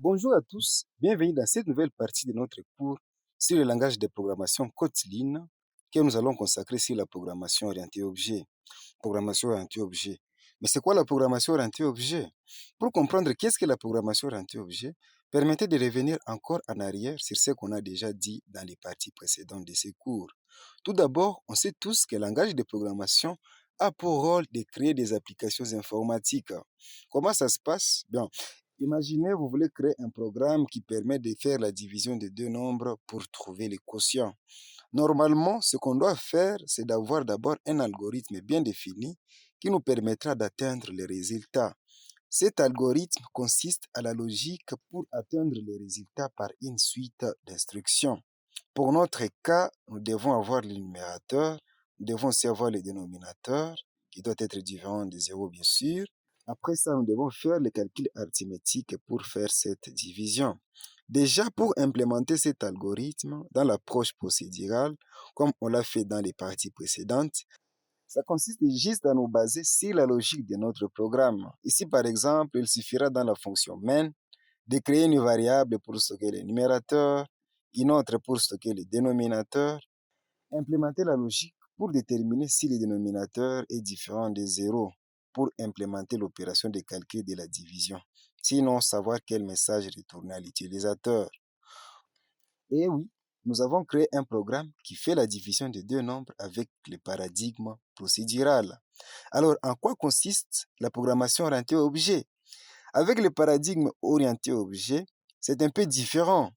Bonjour à tous, bienvenue dans cette nouvelle partie de notre cours sur le langage de programmation Kotlin que nous allons consacrer sur la programmation orientée objet. Programmation orientée objet. Mais c'est quoi la programmation orientée objet? Pour comprendre qu'est-ce que la programmation orientée objet, permettez de revenir encore en arrière sur ce qu'on a déjà dit dans les parties précédentes de ces cours. Tout d'abord, on sait tous que le langage de programmation a pour rôle de créer des applications informatiques. Comment ça se passe? Bien, imaginez, vous voulez créer un programme qui permet de faire la division de deux nombres pour trouver les quotients. Normalement, ce qu'on doit faire, c'est d'avoir d'abord un algorithme bien défini qui nous permettra d'atteindre les résultats. Cet algorithme consiste à la logique pour atteindre les résultats par une suite d'instructions. Pour notre cas, nous devons avoir le numérateur, nous devons aussi avoir le dénominateur, qui doit être différent de 0 bien sûr. Après ça, nous devons faire le calcul arithmétique pour faire cette division. Déjà, pour implémenter cet algorithme dans l'approche procédurale, comme on l'a fait dans les parties précédentes, ça consiste juste à nous baser sur la logique de notre programme. Ici, par exemple, il suffira dans la fonction main de créer une variable pour stocker le numérateur, une autre pour stocker le dénominateur, implémenter la logique pour déterminer si le dénominateur est différent de 0 pour implémenter l'opération de calcul de la division. Sinon, savoir quel message retourner à l'utilisateur. Et oui, nous avons créé un programme qui fait la division de deux nombres avec le paradigme procédural. Alors, en quoi consiste la programmation orientée objet? Avec le paradigme orienté objet, c'est un peu différent.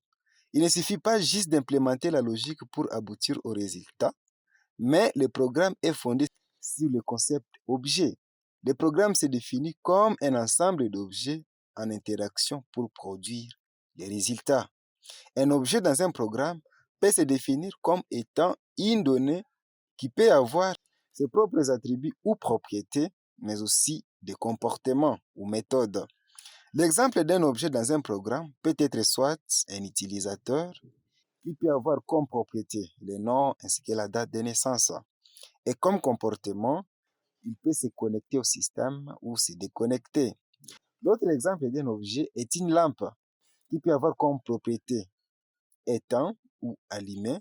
Il ne suffit pas juste d'implémenter la logique pour aboutir au résultat, mais le programme est fondé sur le concept objet. Le programme se définit comme un ensemble d'objets en interaction pour produire les résultats. Un objet dans un programme peut se définir comme étant une donnée qui peut avoir ses propres attributs ou propriétés, mais aussi des comportements ou méthodes. L'exemple d'un objet dans un programme peut être soit un utilisateur qui peut avoir comme propriété le nom ainsi que la date de naissance. Et comme comportement, il peut se connecter au système ou se déconnecter. L'autre exemple d'un objet est une lampe qui peut avoir comme propriété éteint ou allumé.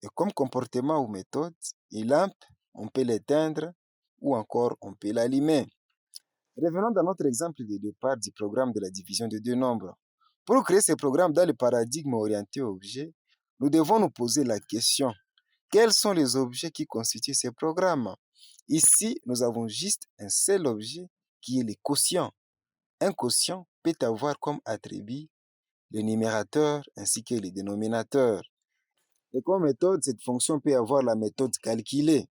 Et comme comportement ou méthode, une lampe, on peut l'éteindre ou encore on peut l'allumer. Revenons dans notre exemple de départ du programme de la division de deux nombres. Pour créer ce programme dans le paradigme orienté objet, nous devons nous poser la question: quels sont les objets qui constituent ce programme? Ici, nous avons juste un seul objet qui est le quotient. Un quotient peut avoir comme attribut le numérateur ainsi que le dénominateur. Et comme méthode, cette fonction peut avoir la méthode calculée.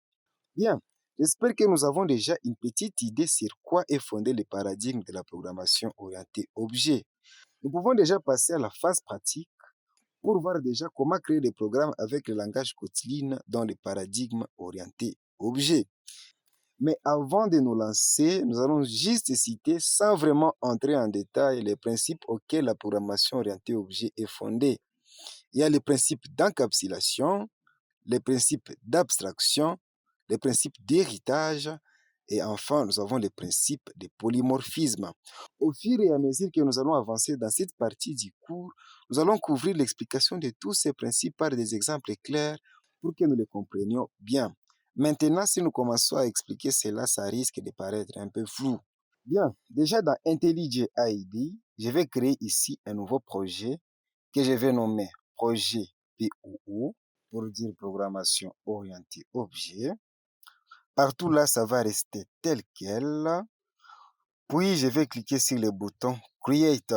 Bien, j'espère que nous avons déjà une petite idée sur quoi est fondé le paradigme de la programmation orientée objet. Nous pouvons déjà passer à la phase pratique pour voir déjà comment créer des programmes avec le langage Kotlin dans le paradigme orienté objet. Mais avant de nous lancer, nous allons juste citer, sans vraiment entrer en détail, les principes auxquels la programmation orientée objet est fondée. Il y a les principes d'encapsulation, les principes d'abstraction, les principes d'héritage, et enfin, nous avons les principes de polymorphisme. Au fur et à mesure que nous allons avancer dans cette partie du cours, nous allons couvrir l'explication de tous ces principes par des exemples clairs pour que nous les comprenions bien. Maintenant, si nous commençons à expliquer cela, ça risque de paraître un peu flou. Bien, déjà dans IntelliJ IDE, je vais créer ici un nouveau projet que je vais nommer projet POO pour dire programmation orientée objet. Partout là, ça va rester tel quel. Puis, je vais cliquer sur le bouton Create.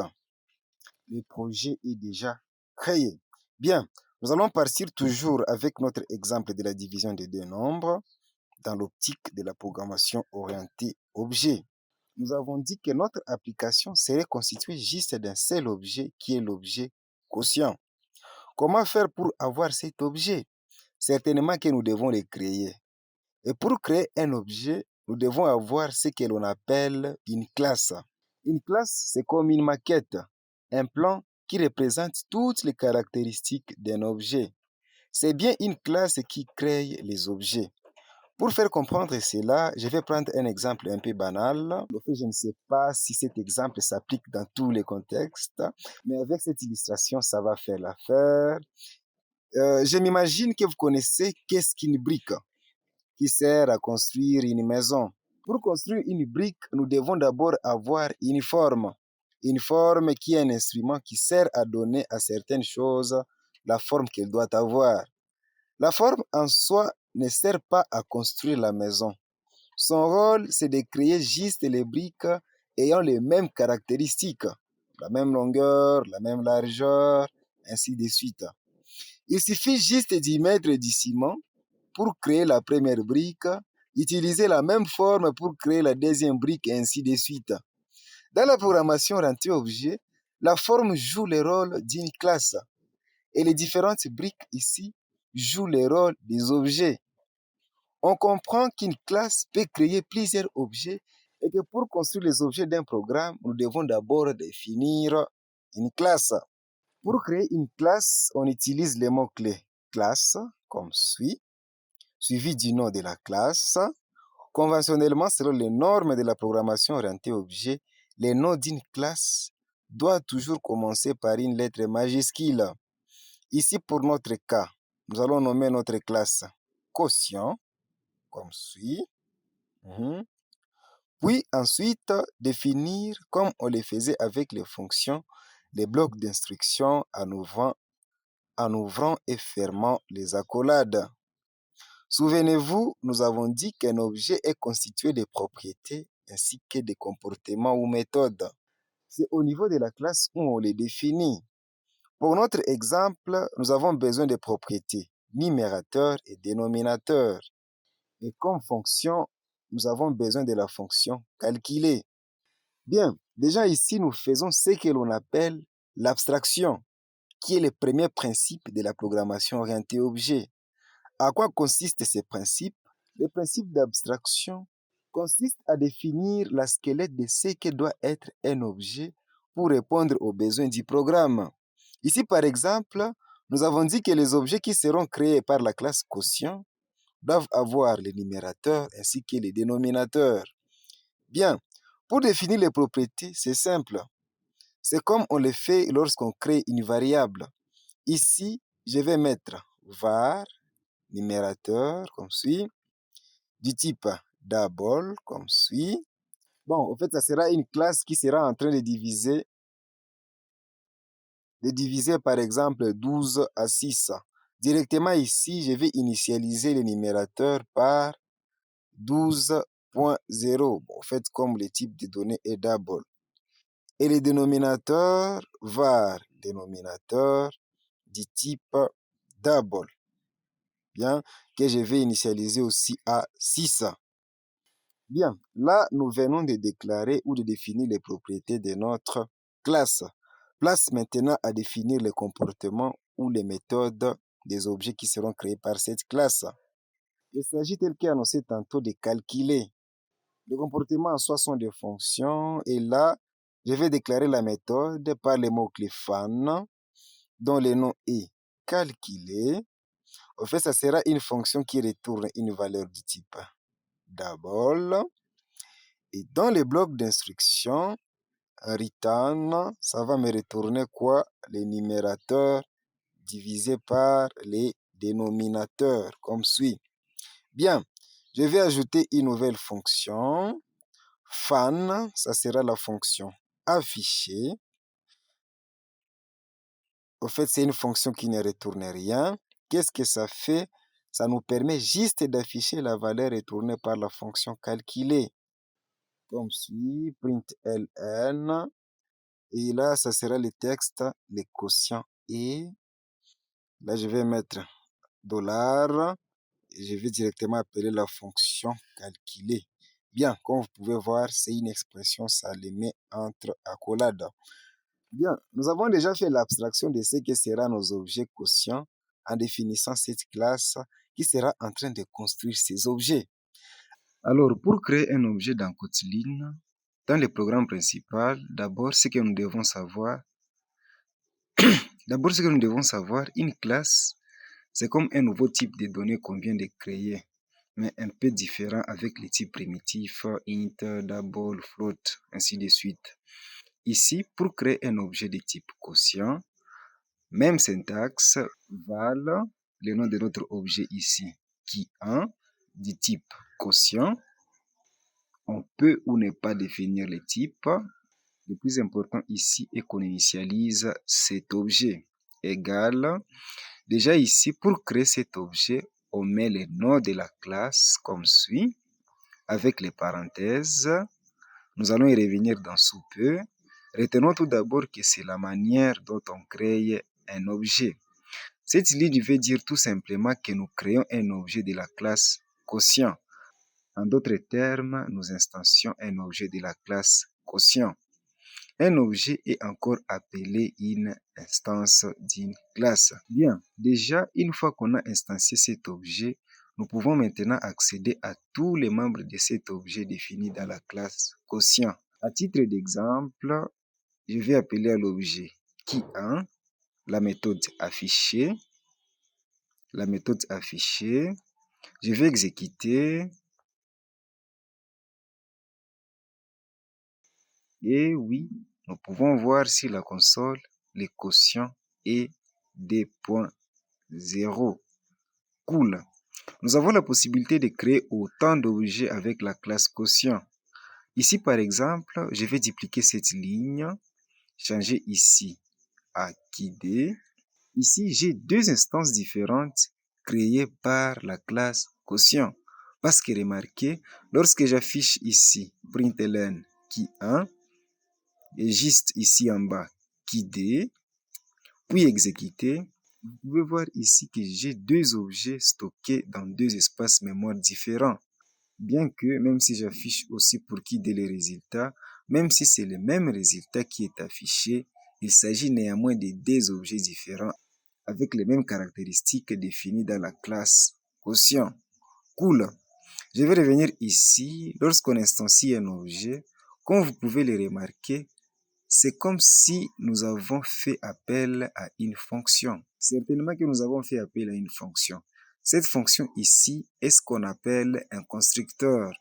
Le projet est déjà créé. Bien, nous allons partir toujours avec notre exemple de la division de deux nombres dans l'optique de la programmation orientée objet. Nous avons dit que notre application serait constituée juste d'un seul objet qui est l'objet quotient. Comment faire pour avoir cet objet? Certainement que nous devons le créer. Et pour créer un objet, nous devons avoir ce que l'on appelle une classe. Une classe, c'est comme une maquette, un plan qui représente toutes les caractéristiques d'un objet. C'est bien une classe qui crée les objets. Pour faire comprendre cela, je vais prendre un exemple un peu banal. En fait, je ne sais pas si cet exemple s'applique dans tous les contextes, mais avec cette illustration, ça va faire l'affaire. Je m'imagine que vous connaissez qu'est-ce qu'une brique qui sert à construire une maison. Pour construire une brique, nous devons d'abord avoir une forme. Une forme qui est un instrument qui sert à donner à certaines choses la forme qu'elles doivent avoir. La forme en soi ne sert pas à construire la maison. Son rôle, c'est de créer juste les briques ayant les mêmes caractéristiques, la même longueur, la même largeur, ainsi de suite. Il suffit juste d'y mettre du ciment pour créer la première brique, utiliser la même forme pour créer la deuxième brique, et ainsi de suite. Dans la programmation orientée-objet, la forme joue le rôle d'une classe et les différentes briques ici jouent le rôle des objets. On comprend qu'une classe peut créer plusieurs objets et que pour construire les objets d'un programme, nous devons d'abord définir une classe. Pour créer une classe, on utilise les mots-clés classe, comme suit, suivi du nom de la classe. Conventionnellement, selon les normes de la programmation orientée objet, les noms d'une classe doivent toujours commencer par une lettre majuscule. Ici, pour notre cas, nous allons nommer notre classe quotient, comme suit. Puis ensuite, définir, comme on le faisait avec les fonctions, les blocs d'instruction en ouvrant et fermant les accolades. Souvenez-vous, nous avons dit qu'un objet est constitué de propriétés ainsi que de comportements ou méthodes. C'est au niveau de la classe où on les définit. Pour notre exemple, nous avons besoin de propriétés numérateur et dénominateur. Et comme fonction, nous avons besoin de la fonction calculer. Bien, déjà ici, nous faisons ce que l'on appelle l'abstraction, qui est le premier principe de la programmation orientée objet. À quoi consistent ces principes? Les principes d'abstraction consistent à définir la squelette de ce que doit être un objet pour répondre aux besoins du programme. Ici, par exemple, nous avons dit que les objets qui seront créés par la classe quotient doivent avoir les numérateurs ainsi que les dénominateurs. Bien, pour définir les propriétés, c'est simple. C'est comme on le fait lorsqu'on crée une variable. Ici, je vais mettre var numérateur comme suit, du type double comme suit. Bon, en fait, ça sera une classe qui sera en train de diviser par exemple 12 à 6. Directement ici, je vais initialiser le numérateur par 12.0. Bon, en fait, comme le type de données est double. Et le dénominateur var dénominateur du type double. Bien, que je vais initialiser aussi à 6. Bien, là, nous venons de déclarer ou de définir les propriétés de notre classe. Place maintenant à définir les comportements ou les méthodes des objets qui seront créés par cette classe. Il s'agit tel qu'annoncé tantôt de calculer. Les comportements en soi sont des fonctions et là, je vais déclarer la méthode par le mot-clé fan dont le nom est calculer. En fait, ça sera une fonction qui retourne une valeur du type double. Et dans les blocs d'instruction, return, ça va me retourner quoi? Les numérateurs divisés par les dénominateurs, comme suit. Bien, je vais ajouter une nouvelle fonction. Fan, ça sera la fonction affichée. En fait, c'est une fonction qui ne retourne rien. Qu'est-ce que ça fait? Ça nous permet juste d'afficher la valeur retournée par la fonction calculée. Comme suit, print ln. Et là, ça sera le texte, le quotient et là, je vais mettre $. Et je vais directement appeler la fonction calculer. Bien, comme vous pouvez voir, c'est une expression, ça les met entre accolades. Bien, nous avons déjà fait l'abstraction de ce que seront nos objets quotients en définissant cette classe qui sera en train de construire ces objets. Alors, pour créer un objet dans Kotlin, dans le programme principal, d'abord, ce que nous devons savoir, une classe, c'est comme un nouveau type de données qu'on vient de créer. mais un peu différent avec les types primitifs, int, double, float, ainsi de suite. Ici, pour créer un objet de type quotient, même syntaxe, val, le nom de notre objet ici, qui 1, du type quotient. On peut ou ne pas définir le type. Le plus important ici est qu'on initialise cet objet égal. Déjà ici, pour créer cet objet, on met le nom de la classe comme suit, avec les parenthèses. Nous allons y revenir dans sous peu. Retenons tout d'abord que c'est la manière dont on crée un objet. Cette ligne veut dire tout simplement que nous créons un objet de la classe quotient. En d'autres termes, nous instancions un objet de la classe quotient. Un objet est encore appelé une instance d'une classe. Bien, déjà, une fois qu'on a instancié cet objet, nous pouvons maintenant accéder à tous les membres de cet objet défini dans la classe quotient. À titre d'exemple, je vais appeler à l'objet qui1 la méthode affichée. La méthode affichée, je vais exécuter. Et oui, nous pouvons voir sur la console le quotient est 2.0. Cool. Nous avons la possibilité de créer autant d'objets avec la classe quotient. Ici, par exemple, je vais dupliquer cette ligne, changer ici à KID. Ici, j'ai deux instances différentes créées par la classe quotient. Parce que remarquez, lorsque j'affiche ici println qui1, et juste ici en bas KID, puis exécuter, vous pouvez voir ici que j'ai deux objets stockés dans deux espaces mémoire différents. Bien que, même si j'affiche aussi pour KID les résultats, même si c'est le même résultat qui est affiché, il s'agit néanmoins de deux objets différents avec les mêmes caractéristiques définies dans la classe quotient. Cool. Je vais revenir ici. Lorsqu'on instancie un objet, comme vous pouvez le remarquer, c'est comme si nous avons fait appel à une fonction. Certainement que nous avons fait appel à une fonction. Cette fonction ici est ce qu'on appelle un constructeur.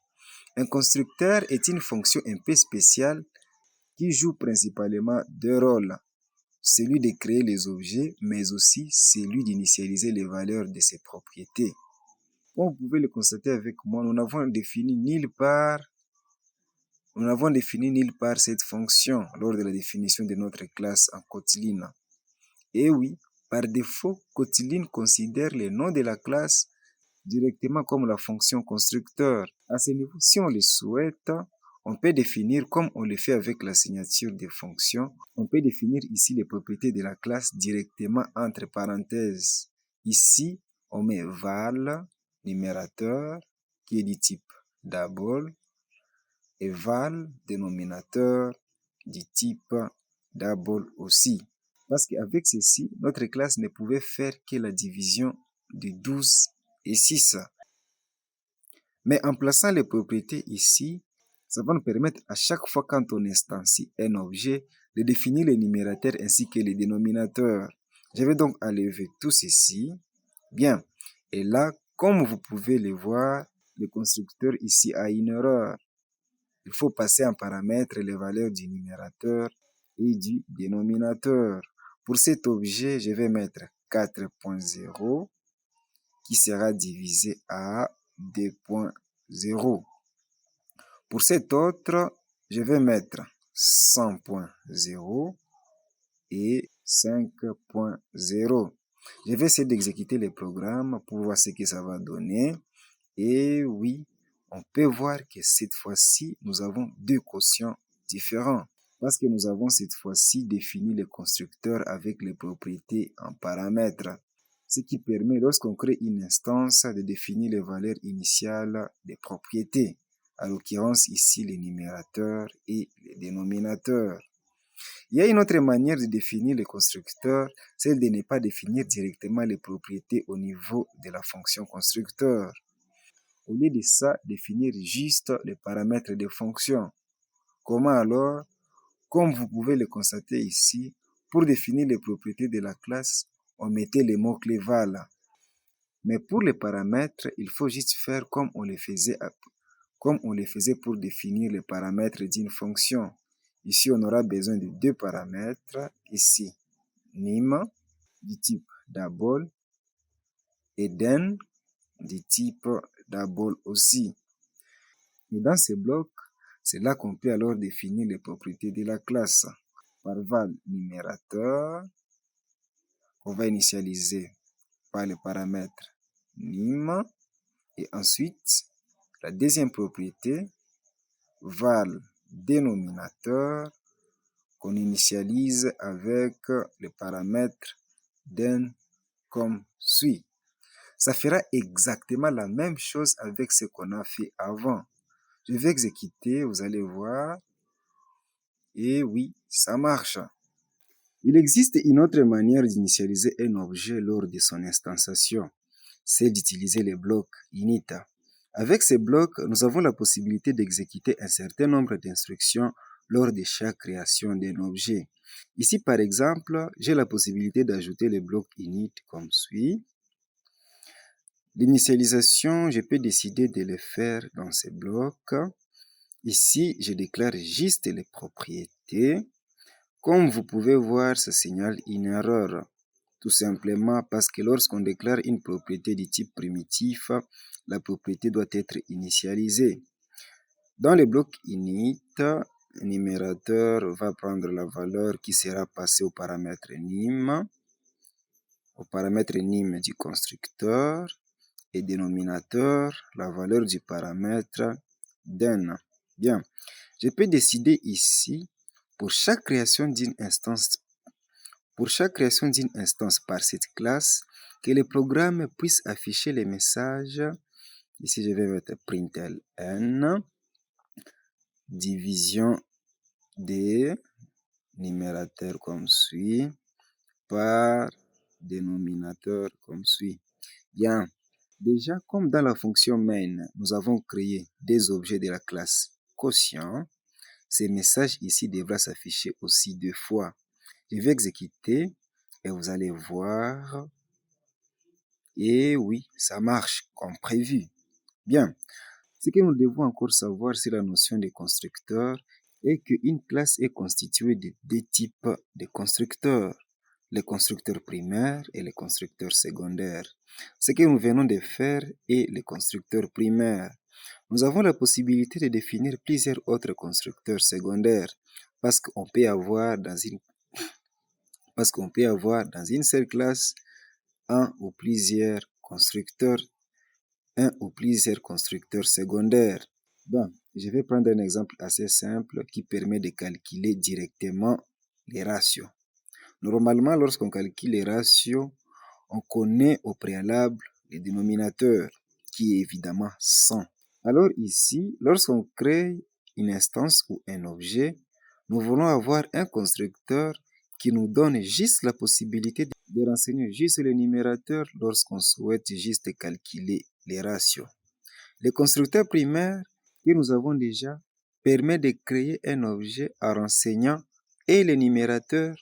Un constructeur est une fonction un peu spéciale qui joue principalement deux rôles. Celui de créer les objets, mais aussi celui d'initialiser les valeurs de ses propriétés. Comme vous pouvez le constater avec moi, nous n'avons défini nulle part cette fonction lors de la définition de notre classe en Kotlin. Et oui, par défaut, Kotlin considère le nom de la classe directement comme la fonction constructeur. À ce niveau, si on le souhaite, on peut définir, comme on le fait avec la signature des fonctions, on peut définir ici les propriétés de la classe directement entre parenthèses. Ici, on met val, numérateur, qui est du type double, et val, dénominateur, du type double aussi. Parce qu'avec ceci, notre classe ne pouvait faire que la division de 12 et 6. Mais en plaçant les propriétés ici, ça va nous permettre à chaque fois quand on instancie un objet de définir les numérateurs ainsi que les dénominateurs. Je vais donc enlever tout ceci. Bien. Et là, comme vous pouvez le voir, le constructeur ici a une erreur. Il faut passer en paramètre les valeurs du numérateur et du dénominateur. Pour cet objet, je vais mettre 4.0 qui sera divisé à 2.0. Pour cet autre, je vais mettre 100.0 et 5.0. Je vais essayer d'exécuter le programme pour voir ce que ça va donner. Et oui, on peut voir que cette fois-ci, nous avons deux quotients différents. Parce que nous avons cette fois-ci défini le constructeur avec les propriétés en paramètres. Ce qui permet, lorsqu'on crée une instance, de définir les valeurs initiales des propriétés. À l'occurrence ici les numérateurs et les dénominateurs. Il y a une autre manière de définir les constructeurs, celle de ne pas définir directement les propriétés au niveau de la fonction constructeur. Au lieu de ça, définir juste les paramètres des fonctions. Comment alors? Comme vous pouvez le constater ici, pour définir les propriétés de la classe, on mettait le mot-clé val. Mais pour les paramètres, il faut juste faire comme on les faisait pour définir les paramètres d'une fonction. Ici, on aura besoin de deux paramètres. Ici, nim du type double et den du type double aussi. Et dans ces blocs, c'est là qu'on peut alors définir les propriétés de la classe. Par val numérateur, on va initialiser par le paramètre nim. Et ensuite, la deuxième propriété, val dénominateur, qu'on initialise avec le paramètre den comme suit. Ça fera exactement la même chose avec ce qu'on a fait avant. Je vais exécuter, vous allez voir. Et oui, ça marche. Il existe une autre manière d'initialiser un objet lors de son instanciation, c'est d'utiliser les blocs init. Avec ces blocs, nous avons la possibilité d'exécuter un certain nombre d'instructions lors de chaque création d'un objet. Ici, par exemple, j'ai la possibilité d'ajouter les blocs init comme suit. L'initialisation, je peux décider de le faire dans ces blocs. Ici, je déclare juste les propriétés. Comme vous pouvez voir, ça signale une erreur. Tout simplement parce que lorsqu'on déclare une propriété du type primitif, la propriété doit être initialisée. Dans le bloc init, le numérateur va prendre la valeur qui sera passée au paramètre nim du constructeur, et dénominateur, la valeur du paramètre den. Bien, je peux décider ici, pour chaque création d'une instance par cette classe, que le programme puisse afficher les messages. Ici, je vais mettre println, division des numérateurs comme suit, par dénominateur comme suit. Bien, déjà, comme dans la fonction main, nous avons créé des objets de la classe quotient, ces messages ici devraient s'afficher aussi deux fois. Je vais exécuter et vous allez voir. Et oui, ça marche comme prévu. Bien, ce que nous devons encore savoir sur la notion de constructeur est qu'une classe est constituée de deux types de constructeurs, les constructeurs primaires et les constructeurs secondaires. Ce que nous venons de faire est le constructeur primaire. Nous avons la possibilité de définir plusieurs autres constructeurs secondaires parce qu'on peut avoir dans une seule classe un ou plusieurs constructeurs secondaires. Bon, je vais prendre un exemple assez simple qui permet de calculer directement les ratios. Normalement, lorsqu'on calcule les ratios, on connaît au préalable le dénominateur, qui est évidemment 100. Alors ici, lorsqu'on crée une instance ou un objet, nous voulons avoir un constructeur qui nous donne juste la possibilité de renseigner juste le numérateur lorsqu'on souhaite juste calculer les ratios. Le constructeur primaire que nous avons déjà permet de créer un objet en renseignant et les numérateurs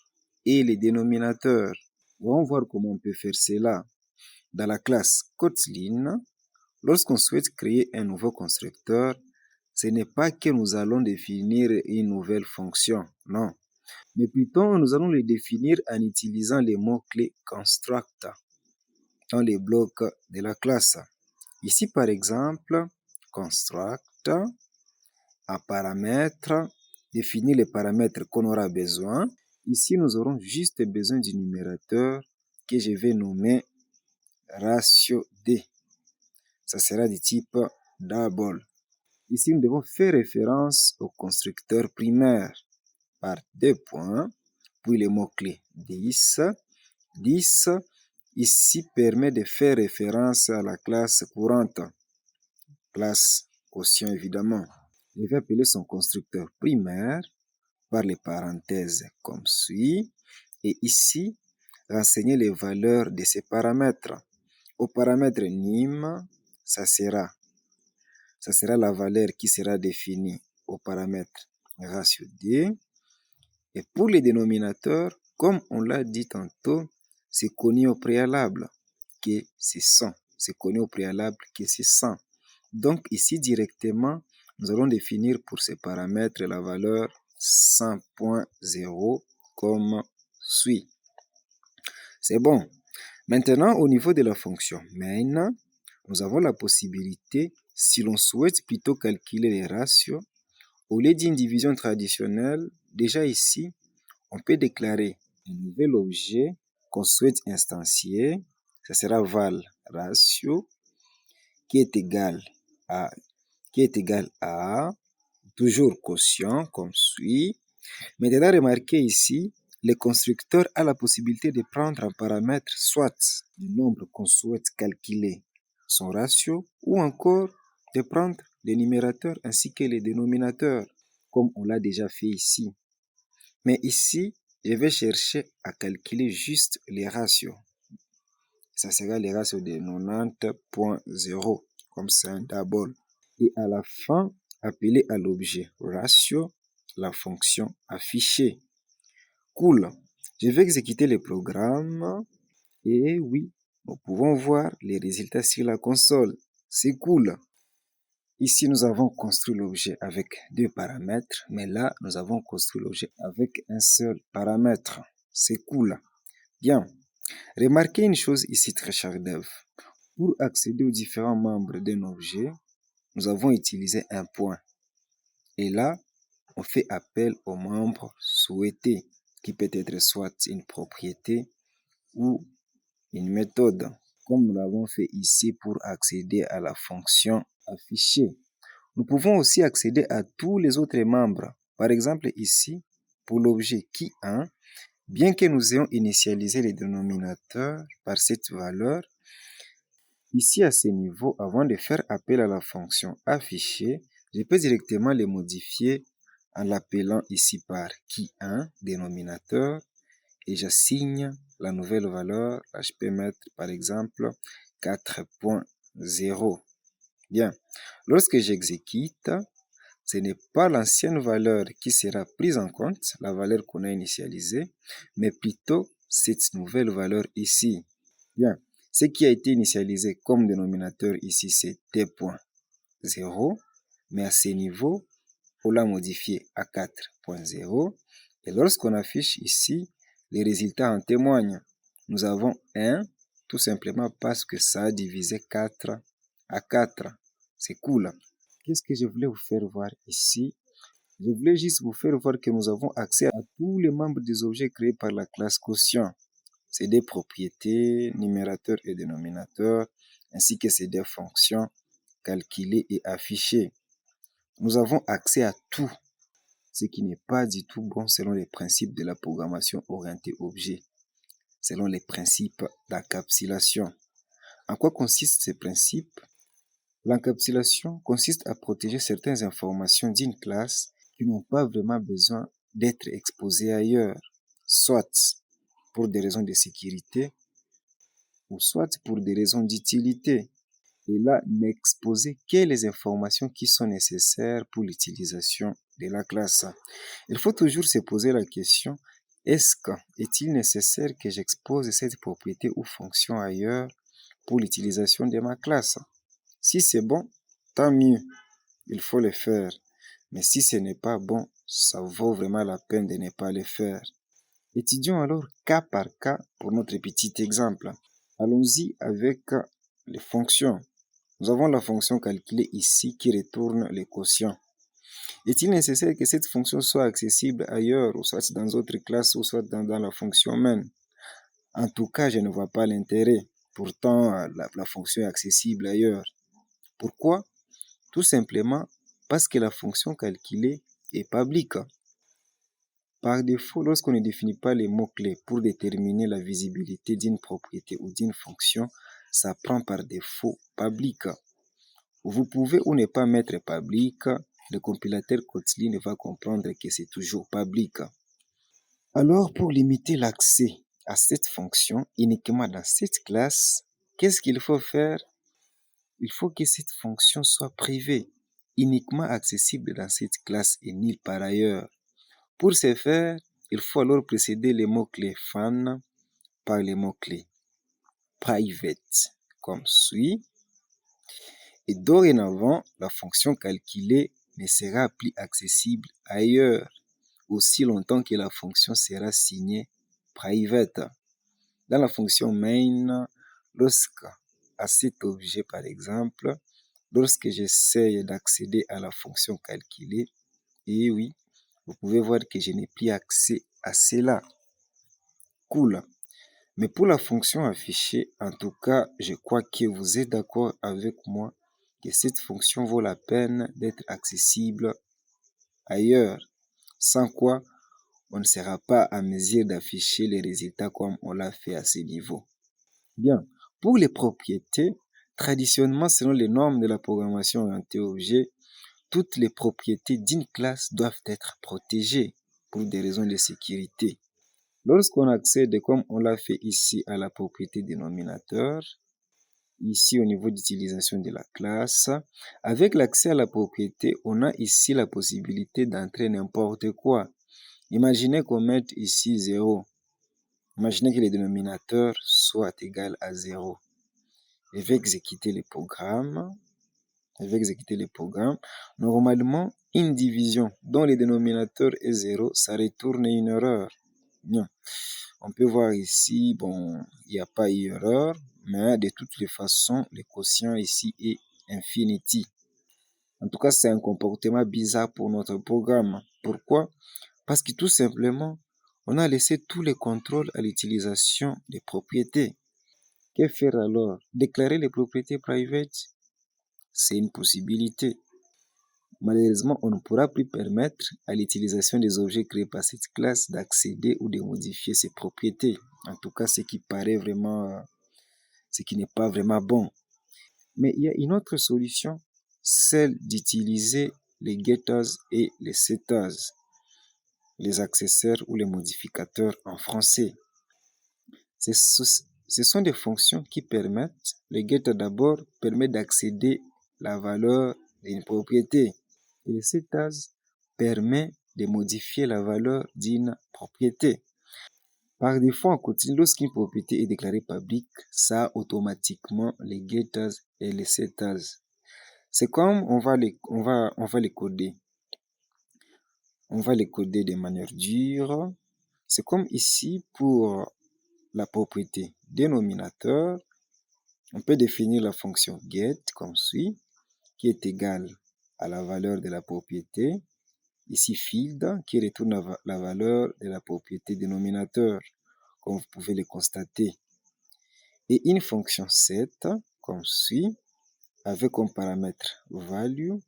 et les dénominateurs. On va voir comment on peut faire cela. Dans la classe Kotlin, lorsqu'on souhaite créer un nouveau constructeur, ce n'est pas que nous allons définir une nouvelle fonction, non. Mais plutôt, nous allons le définir en utilisant les mots-clés construct dans les blocs de la classe. Ici, par exemple, construct, un paramètre, définir les paramètres qu'on aura besoin. Ici, nous aurons juste besoin du numérateur que je vais nommer ratio D. Ça sera du type double. Ici, nous devons faire référence au constructeur primaire par deux points, puis les mots-clés 10. 10, ici, permet de faire référence à la classe courante, classe quotient évidemment. Je vais appeler son constructeur primaire par les parenthèses comme suit. Et ici, renseigner les valeurs de ces paramètres. Au paramètre nim, ça sera la valeur qui sera définie au paramètre ratio D. Et pour les dénominateurs, comme on l'a dit tantôt, c'est connu au préalable que c'est 100. c'est connu au préalable que c'est 100. Donc ici directement, nous allons définir pour ces paramètres la valeur 100.0 comme suit. C'est bon. Maintenant, au niveau de la fonction main, nous avons la possibilité, si l'on souhaite plutôt calculer les ratios, au lieu d'une division traditionnelle, déjà ici, on peut déclarer un nouvel objet qu'on souhaite instancier. Ça sera val ratio qui est égal à toujours quotient comme suit. Maintenant, remarquez ici, le constructeur a la possibilité de prendre un paramètre soit du nombre qu'on souhaite calculer, son ratio, ou encore de prendre les numérateurs ainsi que les dénominateurs, comme on l'a déjà fait ici. Mais ici, je vais chercher à calculer juste les ratios. Ça sera les ratios de 90.0, comme c'est un double. Et à la fin, appeler à l'objet ratio la fonction affichée. Cool. Je vais exécuter le programme. Et oui, nous pouvons voir les résultats sur la console. C'est cool. Ici, nous avons construit l'objet avec 2 paramètres, mais là, nous avons construit l'objet avec un seul paramètre. C'est cool. Bien. Remarquez une chose ici très chère dev. Pour accéder aux différents membres d'un objet, nous avons utilisé un point. Et là, on fait appel aux membres souhaités, qui peut être soit une propriété ou une méthode, comme nous l'avons fait ici pour accéder à la fonction affichée. Nous pouvons aussi accéder à tous les autres membres. Par exemple, ici, pour l'objet qui1, bien que nous ayons initialisé les dénominateurs par cette valeur, ici à ce niveau, avant de faire appel à la fonction affichée, je peux directement les modifier en l'appelant ici par qui1, dénominateur, et j'assigne la nouvelle valeur. Là, je peux mettre par exemple 4.0. Bien, lorsque j'exécute, ce n'est pas l'ancienne valeur qui sera prise en compte, la valeur qu'on a initialisée, mais plutôt cette nouvelle valeur ici. Bien, ce qui a été initialisé comme dénominateur ici, c'est t.0, mais à ce niveau, on l'a modifié à 4.0. Et lorsqu'on affiche ici, les résultats en témoignent. Nous avons 1, tout simplement parce que ça a divisé 4 à 4. C'est cool. Qu'est-ce que je voulais vous faire voir ici? Je voulais juste vous faire voir que nous avons accès à tous les membres des objets créés par la classe quotient. C'est des propriétés, numérateurs et dénominateurs, ainsi que c'est des fonctions calculées et affichées. Nous avons accès à tout, ce qui n'est pas du tout bon selon les principes de la programmation orientée objet, selon les principes d'encapsulation. En quoi consistent ces principes? L'encapsulation consiste à protéger certaines informations d'une classe qui n'ont pas vraiment besoin d'être exposées ailleurs, soit pour des raisons de sécurité ou soit pour des raisons d'utilité. Et là, n'exposer que les informations qui sont nécessaires pour l'utilisation de la classe. Il faut toujours se poser la question, est-il nécessaire que j'expose cette propriété ou fonction ailleurs pour l'utilisation de ma classe? Si c'est bon, tant mieux, il faut le faire. Mais si ce n'est pas bon, ça vaut vraiment la peine de ne pas le faire. Étudions alors cas par cas pour notre petit exemple. Allons-y avec les fonctions. Nous avons la fonction calculée ici qui retourne les quotients. Est-il nécessaire que cette fonction soit accessible ailleurs, ou soit dans d'autres classes, ou soit dans la fonction même? En tout cas, je ne vois pas l'intérêt. Pourtant, la fonction est accessible ailleurs. Pourquoi? Tout simplement parce que la fonction calculée est publique. Par défaut, lorsqu'on ne définit pas les mots-clés pour déterminer la visibilité d'une propriété ou d'une fonction, ça prend par défaut public. Vous pouvez ou ne pas mettre public, le compilateur Kotlin va comprendre que c'est toujours public. Alors, pour limiter l'accès à cette fonction uniquement dans cette classe, qu'est-ce qu'il faut faire? Il faut que cette fonction soit privée, uniquement accessible dans cette classe et nulle part ailleurs. Pour ce faire, il faut alors précéder les mots-clés fan par les mots-clés private comme suit. Et dorénavant, la fonction calculée ne sera plus accessible ailleurs, aussi longtemps que la fonction sera signée private. Dans la fonction main, lorsque à cet objet par exemple, lorsque j'essaye d'accéder à la fonction calculée, et oui, vous pouvez voir que je n'ai plus accès à cela. Cool. Mais pour la fonction affichée, en tout cas, je crois que vous êtes d'accord avec moi que cette fonction vaut la peine d'être accessible ailleurs, sans quoi on ne sera pas à mesure d'afficher les résultats comme on l'a fait à ce niveau. Bien, pour les propriétés, traditionnellement selon les normes de la programmation orientée objet, toutes les propriétés d'une classe doivent être protégées pour des raisons de sécurité. Lorsqu'on accède, comme on l'a fait ici, à la propriété dénominateur, ici au niveau d'utilisation de la classe, avec l'accès à la propriété, on a ici la possibilité d'entrer n'importe quoi. Imaginez qu'on mette ici 0. Imaginez que le dénominateur soit égal à 0. Je vais exécuter le programme. Normalement, une division dont le dénominateur est 0, ça retourne une erreur. Bien. On peut voir ici, bon, il n'y a pas eu erreur, mais de toutes les façons, le quotient ici est infinity. En tout cas, c'est un comportement bizarre pour notre programme. Pourquoi? Parce que tout simplement, on a laissé tous les contrôles à l'utilisation des propriétés. Que faire alors? Déclarer les propriétés private? C'est une possibilité. Malheureusement, on ne pourra plus permettre à l'utilisation des objets créés par cette classe d'accéder ou de modifier ses propriétés. En tout cas, ce qui n'est pas vraiment bon. Mais il y a une autre solution, celle d'utiliser les getters et les setters, les accessoires ou les modificateurs en français. Ce sont des fonctions qui permettent, le getter d'abord permet d'accéder à la valeur d'une propriété. Et le setters permet de modifier la valeur d'une propriété. Par défaut, en continu, lorsqu'une propriété est déclarée publique, ça a automatiquement les getters et les setters. C'est comme on va les coder. On va les coder de manière dure. C'est comme ici pour la propriété dénominateur. On peut définir la fonction get comme suit, qui est égale à la valeur de la propriété. Ici, field, qui retourne la valeur de la propriété dénominateur, comme vous pouvez le constater. Et une fonction set, comme suit, avec comme paramètre value,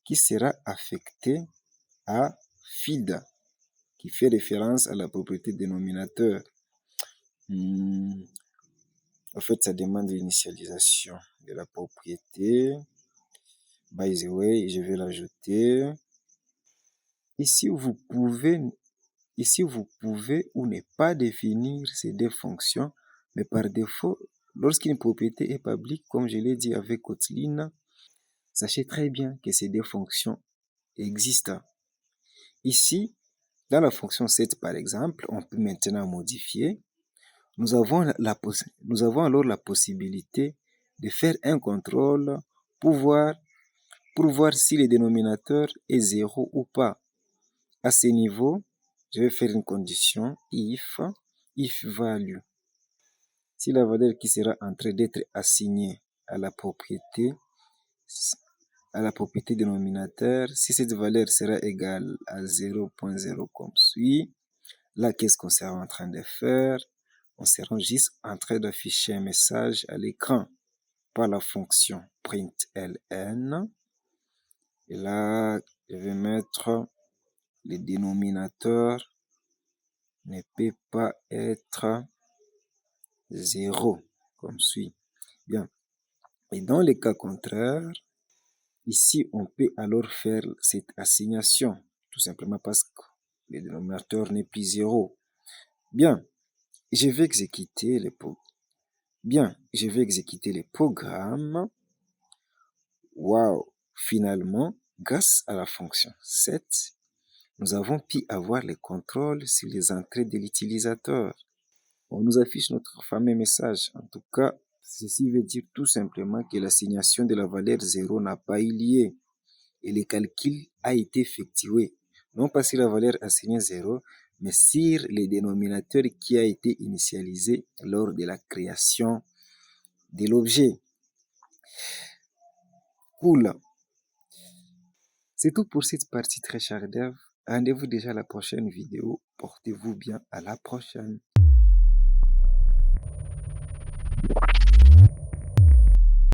qui sera affectée à field, qui fait référence à la propriété dénominateur. En fait, ça demande l'initialisation de la propriété. By the way, je vais l'ajouter. Ici, vous pouvez ou ne pas définir ces deux fonctions, mais par défaut, lorsqu'une propriété est publique, comme je l'ai dit avec Kotlin, sachez très bien que ces deux fonctions existent. Ici, dans la fonction set, par exemple, on peut maintenant modifier. Nous avons alors la possibilité de faire un contrôle pour voir si le dénominateur est 0 ou pas. À ce niveau, je vais faire une condition if value. Si la valeur qui sera en train d'être assignée à la propriété dénominateur, si cette valeur sera égale à 0.0 comme suit, là, qu'est-ce qu'on sera en train de faire? On sera juste en train d'afficher un message à l'écran par la fonction println. Et là, je vais mettre le dénominateur ne peut pas être 0, comme suit. Bien. Et dans le cas contraire, ici, on peut alors faire cette assignation, tout simplement parce que le dénominateur n'est plus 0. Bien. Je vais exécuter le programme. Wow! Finalement, grâce à la fonction set, nous avons pu avoir le contrôle sur les entrées de l'utilisateur. On nous affiche notre fameux message. En tout cas, Ceci veut dire tout simplement que l'assignation de la valeur 0 n'a pas eu lieu et le calcul a été effectué, non pas sur la valeur assignée 0, mais sur le dénominateur qui a été initialisé lors de la création de l'objet. Cool. C'est tout pour cette partie très chère d'Ève. Rendez-vous déjà à la prochaine vidéo. Portez-vous bien, à la prochaine.